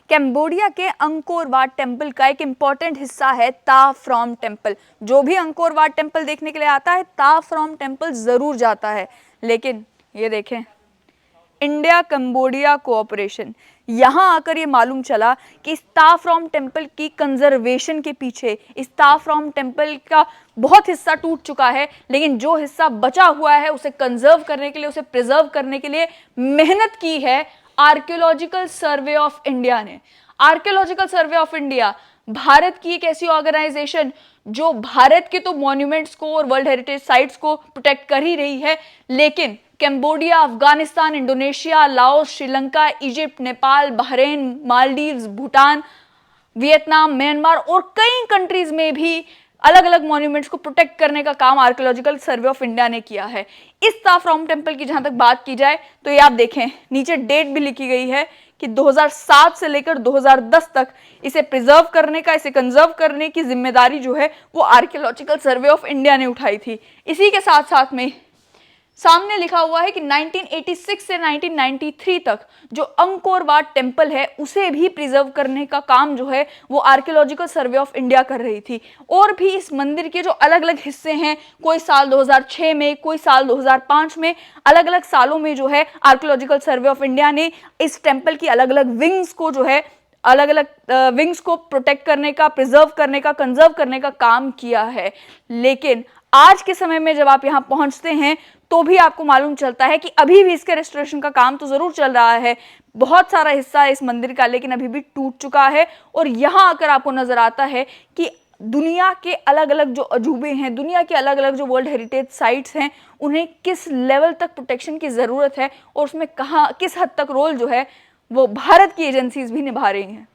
Cambodia के Angkor Wat temple का एक इम्पॉर्टेंट हिस्सा है ता फ्रॉम टेम्पल। जो भी अंकोर वाट टेम्पल देखने के लिए आता है ता फ्रॉम टेम्पल ज़रूर जाता है। लेकिन ये देखें, इंडिया कंबोडिया कोऑपरेशन, यहाँ आकर ये मालूम चला कि इस ता फ्रॉम टेम्पल की कंजर्वेशन के पीछे इस ता फ्रॉम टेम्पल का बहुत हिस्सा टूट चुका है, लेकिन जो हिस्सा बचा हुआ है उसे कंजर्व करने के लिए, उसे प्रिजर्व करने के लिए मेहनत की है आर्कियोलॉजिकल सर्वे ऑफ इंडिया ने। Archaeological survey of India Bharat की एक ऐसी ऑर्गेनाइजेशन जो भारत के तो मॉन्यूमेंट्स को और वर्ल्ड हेरिटेज साइट्स को प्रोटेक्ट कर ही रही है, लेकिन Cambodia, Afghanistan, Indonesia, Laos, Sri Lanka, Egypt, Nepal, Bahrain, Maldives, Bhutan, Vietnam, Myanmar और कई कंट्रीज में भी अलग अलग मॉन्यूमेंट्स को प्रोटेक्ट करने का काम आर्कियोलॉजिकल सर्वे ऑफ इंडिया ने किया है। इस ता फ्रॉम टेम्पल की जहां तक बात की जाए तो ये आप देखें, नीचे डेट भी लिखी गई है कि 2007 से लेकर 2010 तक इसे प्रिजर्व करने का, इसे कंजर्व करने की जिम्मेदारी जो है वो आर्कियोलॉजिकल सर्वे ऑफ इंडिया ने उठाई थी। इसी के साथ साथ में सामने लिखा हुआ है कि 1986 से 1993 तक जो अंकोर वाट टेम्पल है उसे भी प्रिजर्व करने का काम जो है वो आर्कियोलॉजिकल सर्वे ऑफ इंडिया कर रही थी। और भी इस मंदिर के जो अलग अलग हिस्से हैं, कोई साल 2006 में, कोई साल 2005 में, अलग अलग सालों में जो है आर्कियोलॉजिकल सर्वे ऑफ इंडिया ने इस टेम्पल की अलग अलग विंग्स को जो है अलग अलग विंग्स को प्रोटेक्ट करने का, प्रिजर्व करने का, कंजर्व करने का काम किया है। लेकिन आज के समय में जब आप यहाँ पहुँचते हैं तो भी आपको मालूम चलता है कि अभी भी इसके रेस्टोरेशन का काम तो ज़रूर चल रहा है, बहुत सारा हिस्सा है इस मंदिर का, लेकिन अभी भी टूट चुका है। और यहाँ आकर आपको नज़र आता है कि दुनिया के अलग अलग जो अजूबे हैं, दुनिया के अलग अलग जो वर्ल्ड हेरिटेज साइट्स हैं, उन्हें किस लेवल तक प्रोटेक्शन की ज़रूरत है और उसमें कहाँ किस हद तक रोल जो है वो भारत की एजेंसीज भी निभा रही हैं।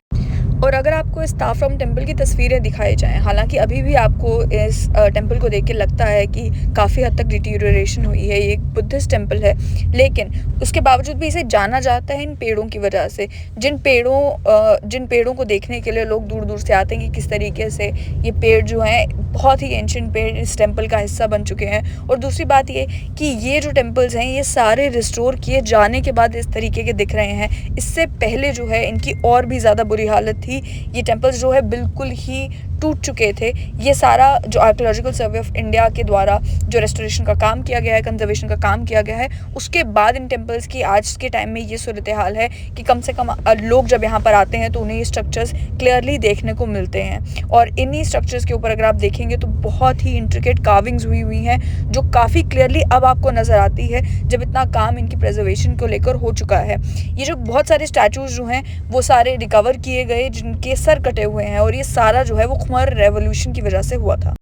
और अगर आपको इस ता फ्रॉम टेम्पल की तस्वीरें दिखाई जाएं, हालांकि अभी भी आपको इस टेम्पल को देख के लगता है कि काफ़ी हद तक डिटीरियोरेशन हुई है, ये एक बुद्धिस्ट टेम्पल है, लेकिन उसके बावजूद भी इसे जाना जाता है इन पेड़ों की वजह से। जिन पेड़ों को देखने के लिए लोग दूर दूर से आते हैं कि किस तरीके से ये पेड़ जो हैं बहुत ही एंशिएंट पेड़ इस टेम्पल का हिस्सा बन चुके हैं। और दूसरी बात ये कि ये जो टेम्पल्स हैं ये सारे रिस्टोर किए जाने के बाद इस तरीके के दिख रहे हैं। इससे पहले जो है इनकी और भी ज़्यादा बुरी हालत थी, ये टेम्पल्स जो है बिल्कुल ही टूट चुके थे। ये सारा जो आर्कियोलॉजिकल सर्वे ऑफ इंडिया के द्वारा जो रेस्टोरेशन का काम किया गया है, कंजर्वेशन का काम किया गया है, उसके बाद इन टेम्पल्स की आज के टाइम में ये सूरत हाल है कि कम से कम लोग जब यहाँ पर आते हैं तो उन्हें ये स्ट्रक्चर्स क्लियरली देखने को मिलते हैं। और इन्हीं स्ट्रक्चर्स के ऊपर अगर आप देखेंगे तो बहुत ही इंट्रिकेट कार्विंग्स हुई हैं जो काफ़ी क्लियरली अब आपको नज़र आती है जब इतना काम इनकी प्रिजर्वेशन को लेकर हो चुका है। ये जो बहुत सारे स्टैचूज जो हैं वो सारे रिकवर किए गए जिनके सर कटे हुए हैं, और ये सारा जो है वो खुमर रेवोल्यूशन की वजह से हुआ था।